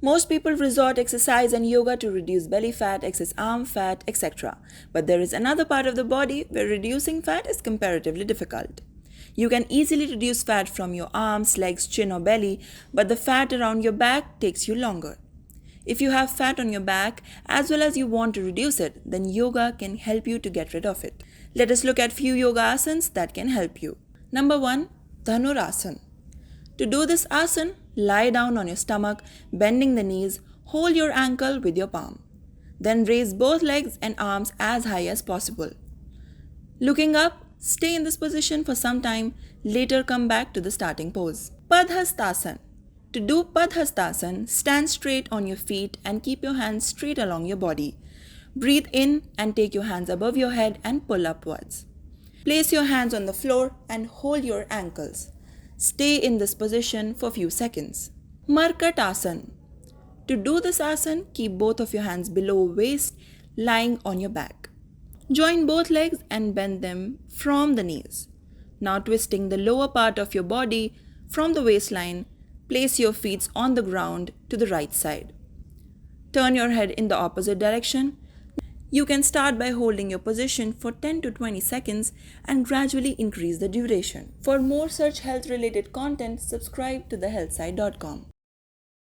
Most people resort exercise and yoga to reduce belly fat, excess arm fat, etc. But there is another part of the body where reducing fat is comparatively difficult. You can easily reduce fat from your arms, legs, chin or belly, but the fat around your back takes you longer. If you have fat on your back as well as you want to reduce it, then yoga can help you to get rid of it. Let us look at few yoga asanas that can help you. Number 1. Dhanurasana. To do this asana, lie down on your stomach, bending the knees, hold your ankle with your palm. Then raise both legs and arms as high as possible. Looking up, stay in this position for some time, later come back to the starting pose. Padhastasana. To do Padhastasana, stand straight on your feet and keep your hands straight along your body. Breathe in and take your hands above your head and pull upwards. Place your hands on the floor and hold your ankles. Stay in this position for few seconds. Markatasana. To do this asana, keep both of your hands below waist, lying on your back. Join both legs and bend them from the knees. Now twisting the lower part of your body from the waistline, place your feet on the ground to the right side. Turn your head in the opposite direction. You can start by holding your position for 10 to 20 seconds and gradually increase the duration. For more such health-related content, subscribe to TheHealthSite.com.